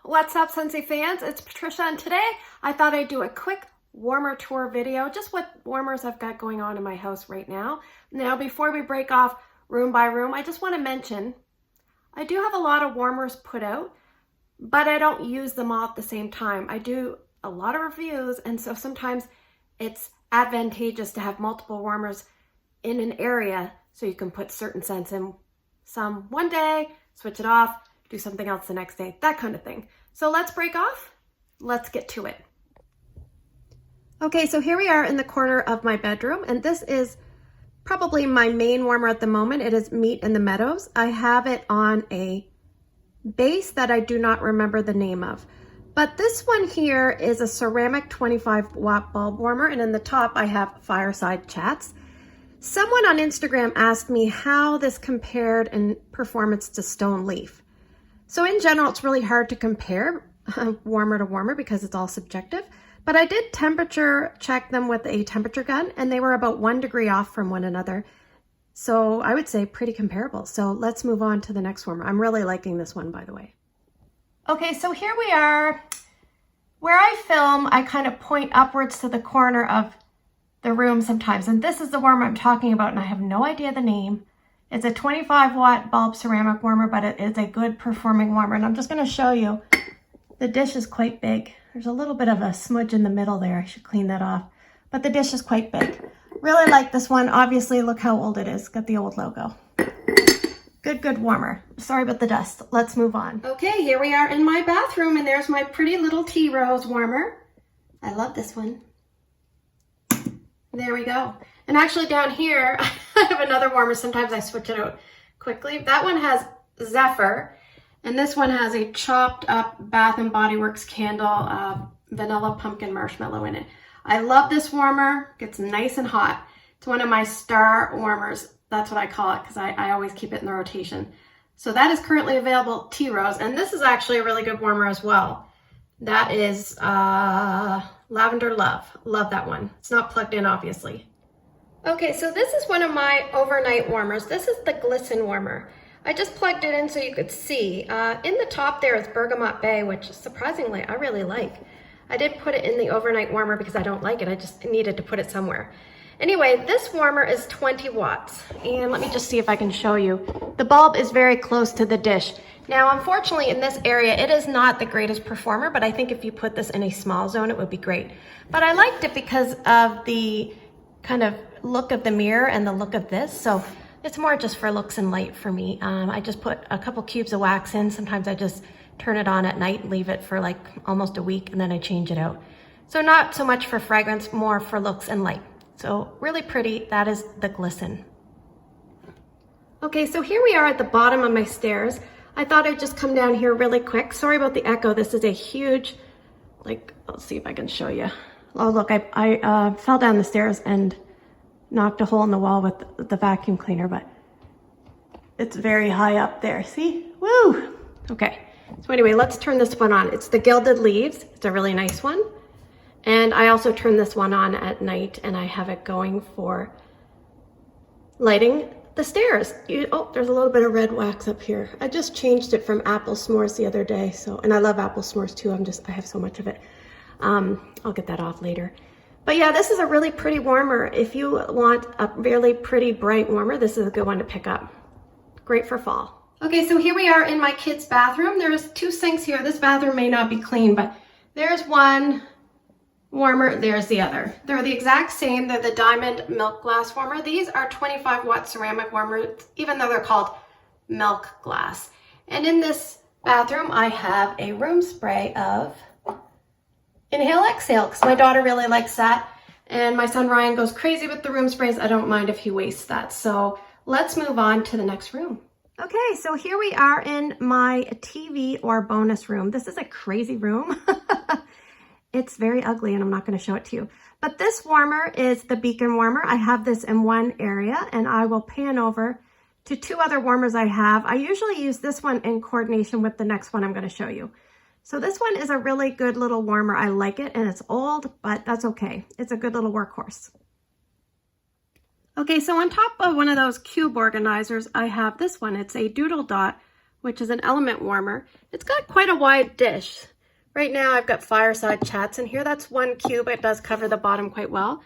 What's up, Scentsy fans? It's Patricia, and today I thought I'd do a quick warmer tour video, just what warmers I've got going on in my house right now. Now, before we break off room by room, I just want to mention I do have a lot of warmers put out, but I don't use them all at the same time. I do a lot of reviews, and so sometimes it's advantageous to have multiple warmers in an area so you can put certain scents in some one day, switch it off, do something else the next day, that kind of thing. So let's break off. Let's get to it. Okay, so here we are in the corner of my bedroom, and this is probably my main warmer at the moment. It is Meet in the Meadows. I have it on a base that I do not remember the name of. But this one here is a ceramic 25-watt bulb warmer, and in the top I have Fireside Chats. Someone on Instagram asked me how this compared in performance to Stone Leaf. So in general, it's really hard to compare warmer to warmer because it's all subjective. But I did temperature check them with a temperature gun, and they were about 1 degree off from one another. So I would say pretty comparable. So let's move on to the next warmer. I'm really liking this one, by the way. Okay, so here we are. Where I film, I kind of point upwards to the corner of the room sometimes. And this is the warmer I'm talking about, and I have no idea the name. It's a 25-watt bulb ceramic warmer, but it is a good performing warmer. And I'm just going to show you. The dish is quite big. There's a little bit of a smudge in the middle there. I should clean that off. But the dish is quite big. Really like this one. Obviously, look how old it is. Got the old logo. Good warmer. Sorry about the dust. Let's move on. Okay, here we are in my bathroom, and there's my pretty little tea rose warmer. I love this one. There we go. And actually down here, I have another warmer. Sometimes I switch it out quickly. That one has Zephyr, and this one has a chopped up Bath & Body Works candle, vanilla pumpkin marshmallow in it. I love this warmer. It gets nice and hot. It's one of my star warmers. That's what I call it because I always keep it in the rotation. So that is currently available, Tea Rose, and this is actually a really good warmer as well. That is Lavender Love. Love that one. It's not plugged in, obviously. Okay, so this is one of my overnight warmers. This is the Glisten warmer. I just plugged it in so you could see. In the top there is Bergamot Bay, which surprisingly I really like. I did put it in the overnight warmer because I don't like it. I just needed to put it somewhere. Anyway, this warmer is 20 watts. And let me just see if I can show you. The bulb is very close to the dish. Now, unfortunately, in this area, it is not the greatest performer, but I think if you put this in a small zone, it would be great. But I liked it because of the kind of look of the mirror and the look of this. So it's more just for looks and light for me. I just put a couple cubes of wax in. Sometimes I just turn it on at night, leave it for like almost a week, and then I change it out. So not so much for fragrance, more for looks and light. So really pretty. That is the Glisten. Okay, so here we are at the bottom of my stairs. I thought I'd just come down here really quick. Sorry about the echo. This is a huge, I'll see if I can show you. Oh, look, I fell down the stairs and knocked a hole in the wall with the vacuum cleaner, but it's very high up there. See? Woo! Okay. So anyway, let's turn this one on. It's the Gilded Leaves. It's a really nice one. And I also turn this one on at night, and I have it going for lighting the stairs. Oh, there's a little bit of red wax up here. I just changed it from apple s'mores the other day. And I love apple s'mores too. I have so much of it. I'll get that off later. But yeah, this is a really pretty warmer. If you want a really pretty bright warmer, this is a good one to pick up. Great for fall. Okay, so here we are in my kids' bathroom. There's 2 sinks here. This bathroom may not be clean, but there's one warmer, there's the other. They're the exact same. They're the Diamond Milk Glass warmer. These are 25-watt ceramic warmers, even though they're called milk glass. And in this bathroom, I have a room spray of Inhale Exhale, because my daughter really likes that. And my son Ryan goes crazy with the room sprays. I don't mind if he wastes that. So let's move on to the next room. Okay, so here we are in my TV or bonus room. This is a crazy room. It's very ugly, and I'm not going to show it to you. But this warmer is the Beacon warmer. I have this in one area, and I will pan over to 2 other warmers I have. I usually use this one in coordination with the next one I'm going to show you. So this one is a really good little warmer. I like it, and it's old, but that's okay. It's a good little workhorse. Okay, so on top of one of those cube organizers, I have this one. It's a Doodle Dot which is an element warmer. It's got quite a wide dish. Right now I've got fireside chats in here. That's 1 cube. It does cover the bottom quite well.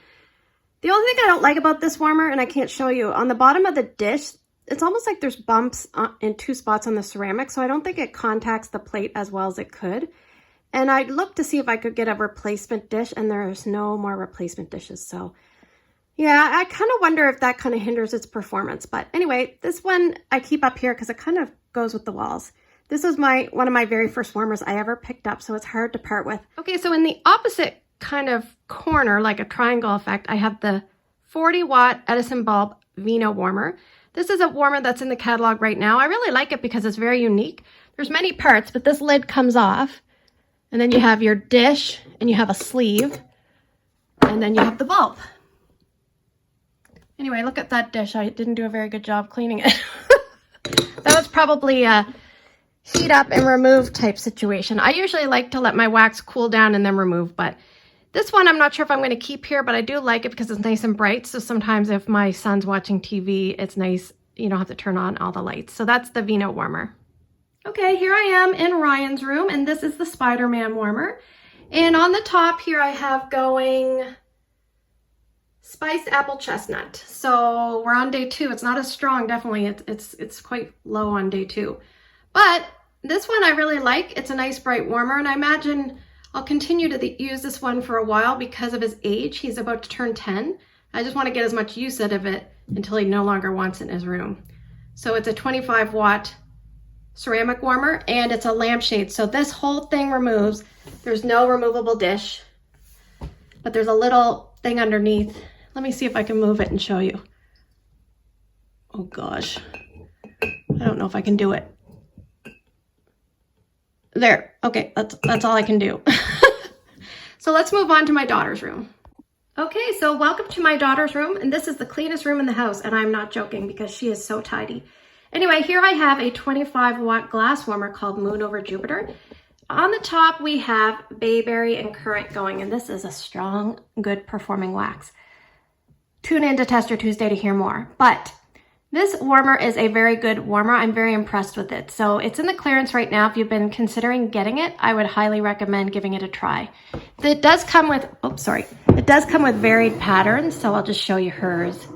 The only thing I don't like about this warmer, and I can't show you, on the bottom of the dish, it's almost like there's bumps in 2 spots on the ceramic, so I don't think it contacts the plate as well as it could. And I looked to see if I could get a replacement dish, and there's no more replacement dishes. So yeah, I kind of wonder if that kind of hinders its performance. But anyway, this one I keep up here because it kind of goes with the walls. This was one of my very first warmers I ever picked up, so it's hard to part with. Okay, so in the opposite kind of corner, like a triangle effect, I have the 40-watt Edison bulb vino warmer. This is a warmer that's in the catalog right now. I really like it because it's very unique. There's many parts, but this lid comes off, and then you have your dish, and you have a sleeve, and then you have the bulb. Anyway, look at that dish. I didn't do a very good job cleaning it. That was probably a heat up and remove type situation. I usually like to let my wax cool down and then remove, but this one I'm not sure if I'm going to keep here, but I do like it because it's nice and bright. So sometimes if my son's watching TV, it's nice. You don't have to turn on all the lights. So that's the vino warmer. Okay, here I am in Ryan's room, and this is the Spider-Man warmer. And on the top here I have going spiced apple chestnut. So we're on day 2. It's not as strong, definitely. It's quite low on day 2. But this one I really like. It's a nice bright warmer, and I imagine I'll continue to use this one for a while because of his age. He's about to turn 10. I just want to get as much use out of it until he no longer wants it in his room. So it's a 25-watt ceramic warmer, and it's a lampshade. So this whole thing removes. There's no removable dish, but there's a little thing underneath. Let me see if I can move it and show you. Oh gosh, I don't know if I can do it. There, okay, that's all I can do. So let's move on to my daughter's room. Okay, so welcome to my daughter's room, and this is the cleanest room in the house, and I'm not joking because she is so tidy. Anyway, here I have a 25-watt glass warmer called Moon Over Jupiter. On the top, we have bayberry and currant going, and this is a strong, good performing wax. Tune in to Tester Tuesday to hear more. But this warmer is a very good warmer. I'm very impressed with it. So it's in the clearance right now. If you've been considering getting it, I would highly recommend giving it a try. It does come with, it does come with varied patterns, so I'll just show you hers.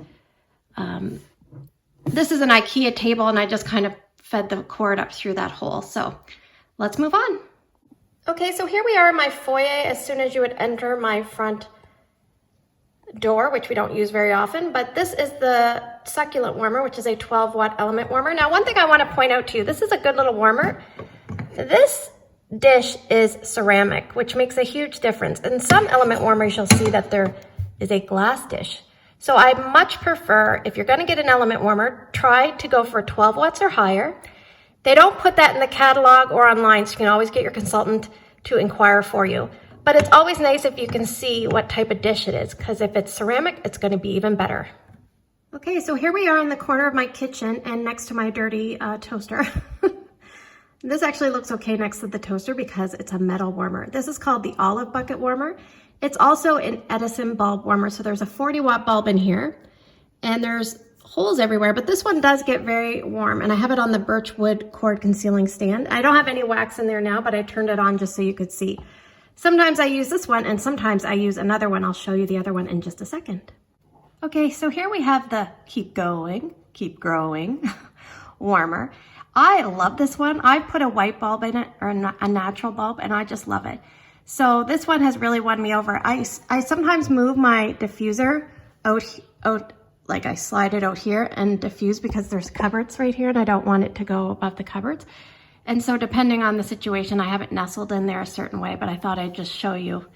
This is an IKEA table, and I just kind of fed the cord up through that hole. So let's move on. Okay, so here we are in my foyer as soon as you would enter my front door, which we don't use very often, but this is the succulent warmer, which is a 12-watt element warmer. Now, one thing I want to point out to you, this is a good little warmer. This dish is ceramic, which makes a huge difference. In some element warmers, you'll see that there is a glass dish. So I much prefer, if you're going to get an element warmer, try to go for 12 watts or higher. They don't put that in the catalog or online, so you can always get your consultant to inquire for you. But it's always nice if you can see what type of dish it is, because if it's ceramic, it's going to be even better. Okay, so here we are in the corner of my kitchen and next to my dirty toaster. This actually looks okay next to the toaster because it's a metal warmer. This is called the olive bucket warmer. It's also an Edison bulb warmer, so there's a 40-watt bulb in here, and there's holes everywhere, but this one does get very warm, and I have it on the birch wood cord concealing stand. I don't have any wax in there now, but I turned it on just so you could see. Sometimes I use this one, and sometimes I use another one. I'll show you the other one in just a second. Okay, so here we have the keep going, keep growing warmer. I love this one. I put a white bulb in it, or a natural bulb, and I just love it. So this one has really won me over. I sometimes move my diffuser out, like I slide it out here and diffuse because there's cupboards right here and I don't want it to go above the cupboards. And so depending on the situation, I have it nestled in there a certain way, but I thought I'd just show you.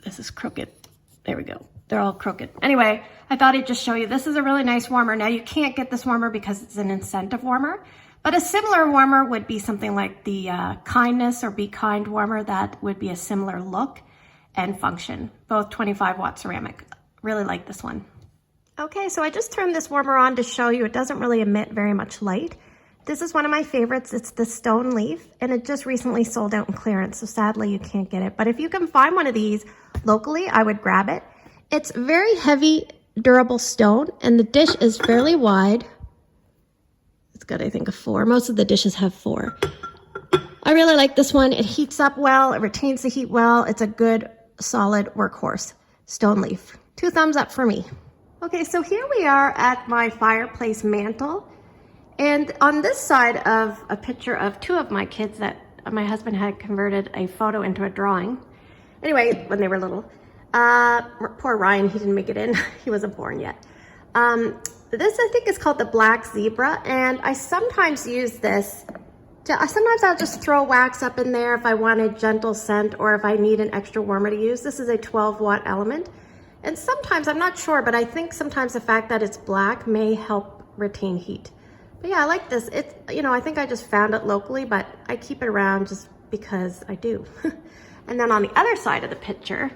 This is crooked. There we go. They're all crooked. Anyway, I thought I'd just show you. This is a really nice warmer. Now you can't get this warmer because it's an incentive warmer, but a similar warmer would be something like the Kindness or Be Kind warmer. That would be a similar look and function. Both 25-watt ceramic. Really like this one. Okay, so I just turned this warmer on to show you. It doesn't really emit very much light. This is one of my favorites. It's the Stone Leaf, and it just recently sold out in clearance, so sadly you can't get it. But if you can find one of these locally, I would grab it. It's very heavy, durable stone, and the dish is fairly wide. It's got, I think, a 4. Most of the dishes have 4. I really like this one. It heats up well. It retains the heat well. It's a good, solid workhorse. Stone leaf. 2 thumbs up for me. Okay, so here we are at my fireplace mantle. And on this side of a picture of 2 of my kids that my husband had converted a photo into a drawing. Anyway, when they were little. Poor Ryan, he didn't make it in. He wasn't born yet. This, I think, is called the black zebra. And I sometimes use this. Sometimes I'll just throw wax up in there if I want a gentle scent or if I need an extra warmer to use. This is a 12-watt element. And sometimes, I'm not sure, but I think sometimes the fact that it's black may help retain heat. But yeah, I like this. It's, you know, I think I just found it locally, but I keep it around just because I do. And then on the other side of the picture,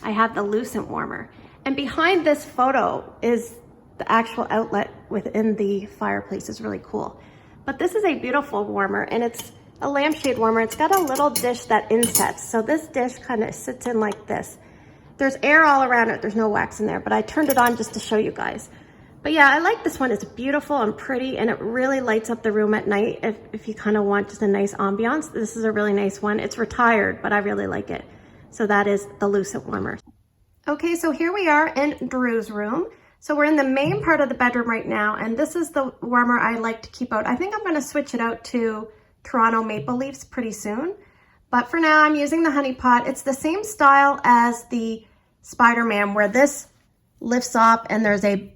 I have the lucid warmer. And behind this photo is the actual outlet within the fireplace. Is really cool. But this is a beautiful warmer, and it's a lampshade warmer. It's got a little dish that insets. So this dish kind of sits in like this. There's air all around it. There's no wax in there, but I turned it on just to show you guys. But yeah, I like this one. It's beautiful and pretty, and it really lights up the room at night if you kind of want just a nice ambiance. This is a really nice one. It's retired, but I really like it. So that is the lucid warmer. Okay, so here we are in Drew's room. So we're in the main part of the bedroom right now, and this is the warmer I like to keep out. I think I'm going to switch it out to Toronto Maple Leafs pretty soon. But for now, I'm using the honey pot. It's the same style as the Spiderman, where this lifts up and there's a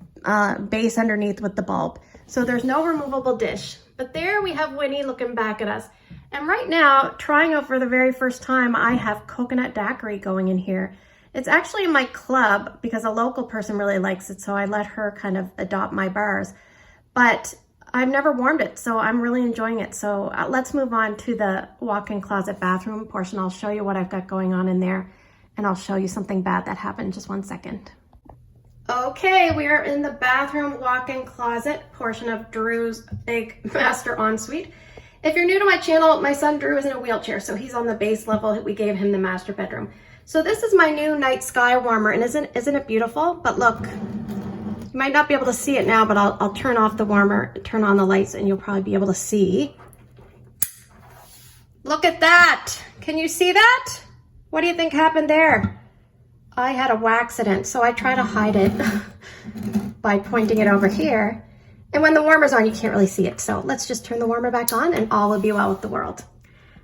base underneath with the bulb. So there's no removable dish. But there we have Winnie looking back at us. And right now, trying out for the very first time, I have coconut daiquiri going in here. It's actually in my club because a local person really likes it, so I let her kind of adopt my bars. But I've never warmed it, so I'm really enjoying it. So let's move on to the walk-in closet bathroom portion. I'll show you what I've got going on in there, and I'll show you something bad that happened. Just one second. Okay, we are in the bathroom walk-in closet portion of Drew's big master ensuite. If you're new to my channel, my son Drew is in a wheelchair, so he's on the base level. We gave him the master bedroom. So this is my new night sky warmer, and isn't it beautiful? But look, you might not be able to see it now, but I'll turn off the warmer, turn on the lights, and you'll probably be able to see. Look at that. Can you see that? What do you think happened there? I had a waxident, so I try to hide it by pointing it over here. And when the warmer's on, you can't really see it. So let's just turn the warmer back on and all will be well with the world.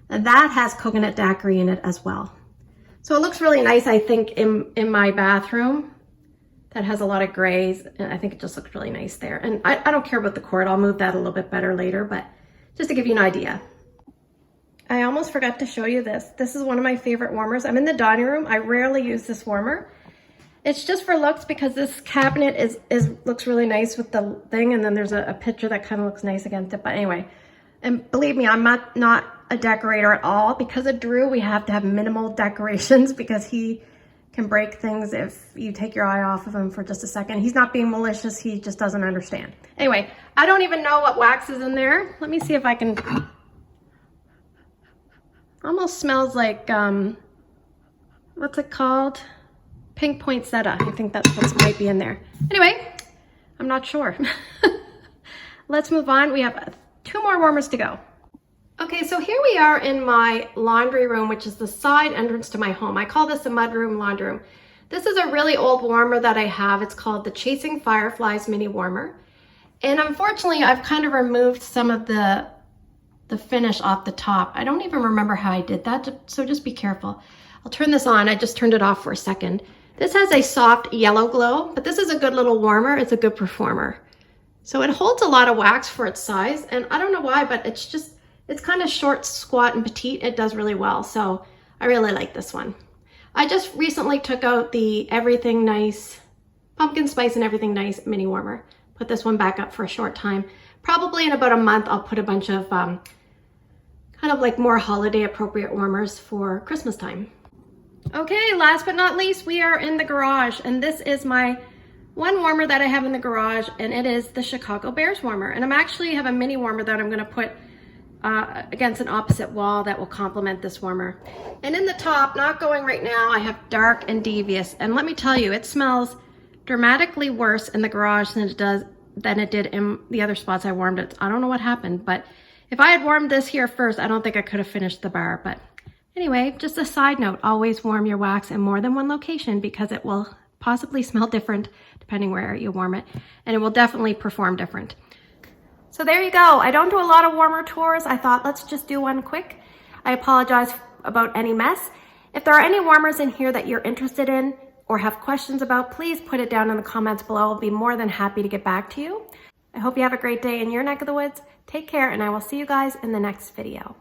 And that has coconut daiquiri in it as well. So it looks really nice, I think, in my bathroom. That has a lot of grays, and I think it just looks really nice there. And I don't care about the cord. I'll move that a little bit better later, but just to give you an idea. I almost forgot to show you this. This is one of my favorite warmers. I'm in the dining room. I rarely use this warmer. It's just for looks because this cabinet looks really nice with the thing, and then there's a picture that kind of looks nice against it. But anyway, and believe me, I'm not a decorator at all. Because of Drew, we have to have minimal decorations because he can break things if you take your eye off of him for just a second. He's not being malicious. He just doesn't understand. Anyway, I don't even know what wax is in there. Let me see if I can... Almost smells like, what's it called? Pink poinsettia. I think that's what might be in there. Anyway, I'm not sure. Let's move on. We have 2 more warmers to go. Okay, so here we are in my laundry room, which is the side entrance to my home. I call this a mudroom laundry room. This is a really old warmer that I have. It's called the Chasing Fireflies mini warmer. And unfortunately, I've kind of removed some of the finish off the top. I don't even remember how I did that, so just be careful. I'll turn this on. I just turned it off for a second. This has a soft yellow glow, but this is a good little warmer. It's a good performer. So it holds a lot of wax for its size, and I don't know why, but it's kind of short, squat, and petite. It does really well, so I really like this one. I just recently took out the Everything Nice, Pumpkin Spice and Everything Nice mini warmer. Put this one back up for a short time. Probably in about a month, I'll put a bunch of kind of like more holiday appropriate warmers for Christmas time. Okay, last but not least, we are in the garage, and this is my one warmer that I have in the garage, and it is the Chicago Bears warmer. And I'm actually have a mini warmer that I'm gonna put against an opposite wall that will complement this warmer. And in the top, not going right now, I have Dark and Devious. And let me tell you, it smells dramatically worse in the garage than it does than it did in the other spots I warmed it. I don't know what happened, but if I had warmed this here first, I don't think I could have finished the bar. But anyway, just a side note, always warm your wax in more than one location because it will possibly smell different depending where you warm it, and it will definitely perform different. So there you go. I don't do a lot of warmer tours. I thought let's just do one quick. I apologize about any mess. If there are any warmers in here that you're interested in or have questions about, please put it down in the comments below. I'll be more than happy to get back to you. I hope you have a great day in your neck of the woods. Take care, and I will see you guys in the next video.